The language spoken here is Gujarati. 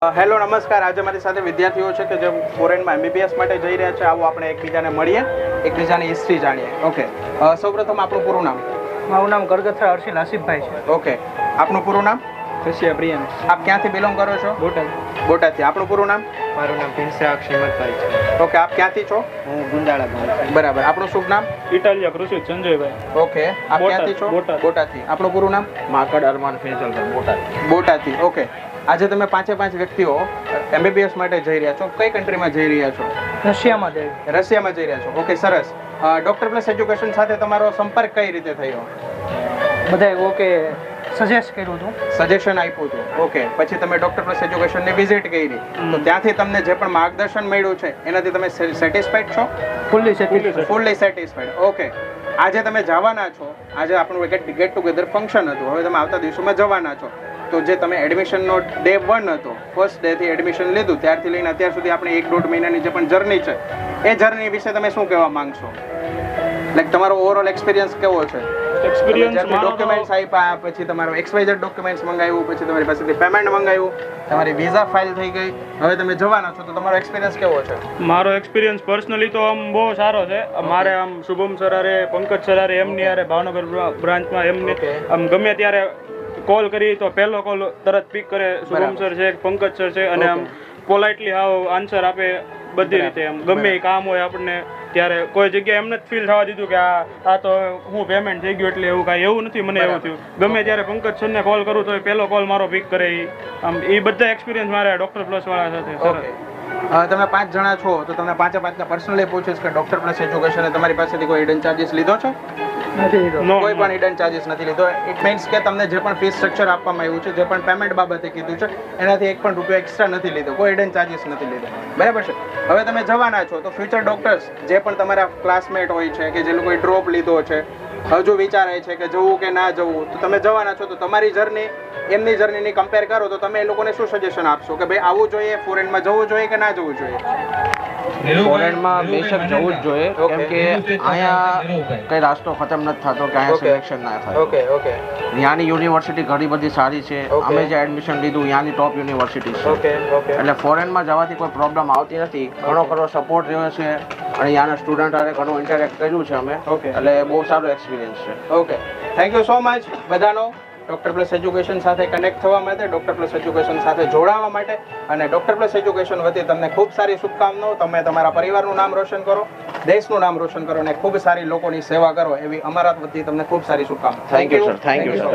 હેલો નમસ્કાર. આજે મારી સાથે વિદ્યાર્થીઓ છે કે જે ફોરેનમાં MBBS માટે જઈ રહ્યા છે. આવો આપણે એકબીજાને મળીએ, એકબીજાની હિસ્ટ્રી જાણીએ. ઓકે, સૌપ્રથમ આપણું પૂરું નામ? મારું નામ ગરગથરા હર્ષિલ આસિફભાઈ છે. ઓકે, આપનું પૂરું નામ? કશિયા પ્રિયાંશ. આપ ક્યાંથી બિલોંગ કરો છો? બોટાદ. બોટાદથી. આપણું પૂરું નામ? મારું નામ પિન્સા અક્ષયમતભાઈ છે. ઓકે, આપ ક્યાંથી છો? હું ગુંદાળા ગામ. બરાબર. આપણું શુભ નામ? ઇટાલિયા કૃષિ સંજયભાઈ. ઓકે, આપ ક્યાંથી છો? બોટાદથી. આપણું પૂરું નામ? માકડ અરમાન ફેસલભાઈ બોટાદ. બોટાદથી. ઓકે, આજે તમે પાંચે વ્યક્તિઓ MBBS માટે જઈ રહ્યા છો. કઈ કન્ટ્રીમાં જઈ રહ્યા છો? રશિયામાં જઈ. રશિયામાં જઈ રહ્યા છો. ઓકે, સરસ. ડોક્ટર પ્લસ એજ્યુકેશન સાથે તમારો સંપર્ક કઈ રીતે થયો? બધાએ ઓકે સજેસ્ટ કર્યું હતું. સજેશન આપ્યું હતું. ઓકે, પછી તમે ડોક્ટર પ્લસ એજ્યુકેશનની વિઝિટ કરી તો ત્યાંથી તમને જે પણ માર્ગદર્શન મળ્યું છે એનાથી તમે સેટિસ્ફાઈડ છો? Fully satisfied. Fully satisfied. Okay, આજે તમે જવાના છો. આજે આપણું ગેટ ટુગેધર ફંક્શન હતું. હવે તમે આવતા દિવસોમાં જવાના છો. તો જે તમે એડમિશનનો ડે 1 હતો, ફર્સ્ટ ડેથી એડમિશન લીધું ત્યારથી લઈને અત્યાર સુધી આપણે 1-1.5 મહિનાની જે પણ જર્ની છે એ જર્ની વિશે તમે શું કહેવા માંગશો? લાઈક તમારો ઓવરઓલ એક્સપિરિયન્સ કેવો છે? ડોક્યુમેન્ટ્સ આપ્યા, પછી તમારો XYZ ડોક્યુમેન્ટ્સ મંગાવ્યું, પછી તમારી પાસેથી પેમેન્ટ મંગાવ્યું, તમારી વિઝા ફાઇલ થઈ ગઈ, હવે તમે જવાના છો, તો તમારો એક્સપિરિયન્સ કેવો છે? મારો એક્સપિરિયન્સ પર્સનલી તો આમ બહુ સારો છે. મારે આમ શુભમ સર હારે, પંકજ સર હારે, એમની હારે ભાવનગર બ્રાન્ચમાં એમની આમ ગમે ત્યારે કોલ કરી તો પહેલો કોલ તરત પિક કરે. શુભમ સર છે, પંકજ સર છે, અને આમ પોલાઇટલી હાવ આન્સર આપે બધી રીતે. એમ ગમે એ કામ હોય આપણને ત્યારે કોઈ જગ્યાએ એમને જ ફીલ થવા દીધું કે આ તો હું પેમેન્ટ થઈ ગયું એટલે એવું કાંઈ એવું નથી. મને એવું થયું ગમે ત્યારે પંકજ સરને કોલ કરું તો પહેલો કોલ મારો પિક કરે. આમ એ બધા એક્સપિરિયન્સ મારા ડોક્ટર પ્લસ વાળા સાથે. તમે 5 જણા છો તો તમને 5 પર્સનલી પૂછીશ કે ડોક્ટર પ્લસ એજ્યુકેશને તમારી પાસેથી કોઈ હિડન ચાર્જીસ લીધો છે? કોઈ પણ હિડન ચાર્જીસ નથી લીધો. ઇટ મીન્સ કે તમને જે પણ ફીસ સ્ટ્રક્ચર આપવામાં આવ્યું છે, જે પણ પેમેન્ટ બાબતે કીધું છે, એનાથી એક પણ રૂપિયો એક્સ્ટ્રા નથી લીધો. કોઈ હિડન ચાર્જીસ નથી લીધો. બરાબર છે. હવે તમે જવાના છો તો ફ્યુચર ડોક્ટર્સ જે પણ તમારા ક્લાસમેટ હોય છે કે જે લોકોએ ડ્રોપ લીધો છે, હજુ વિચારે છે કે જવું કે ના જવું, તો તમે જવાના છો તો તમારી જર્ની એમની જર્નીની કમ્પેર કરો તો તમે એ લોકોને શું સજેશન આપશો કે ભાઈ આવવું જોઈએ, ફોરેનમાં જવું જોઈએ કે ના જવું જોઈએ? ફોરેનમાં બેશક જવું જ જોઈએ, કેમ કે અહીંયા કઈ રાસ્તો ખતમ નથી થતો કે અહીંયા સિલેક્શન ના થાય. Okay okay. ત્યાંની યુનિવર્સિટી ઘણી બધી સારી છે. અમે જે એડમિશન લીધું ત્યાંની ટોપ યુનિવર્સિટી છે. Okay okay. એટલે ફોરેનમાં જવાથી કોઈ પ્રોબ્લેમ આવતી નથી. ઘણો ખરો સપોર્ટ રહ્યો છે અને ત્યાંના સ્ટુડન્ટ હારે ઘણું ઇન્ટરેક્ટ કર્યું છે અમે. એટલે બહુ સારો એક્સપિરિયન્સ છે. Okay, thank you so much બધાનો ડોક્ટર પ્લસ એજ્યુકેશન સાથે કનેક્ટ થવા માટે, ડોક્ટર પ્લસ એજ્યુકેશન સાથે જોડાવા માટે, અને ડોક્ટર પ્લસ એજ્યુકેશન વતી તમને ખૂબ સારી શુભકામનાઓ. તમે તમારા પરિવારનું નામ રોશન કરો, દેશનું નામ રોશન કરો અને ખૂબ સારી લોકોની સેવા કરો એવી અમારા વતી તમને ખૂબ સારી શુભકામનાઓ. Thank you sir. Thank you sir.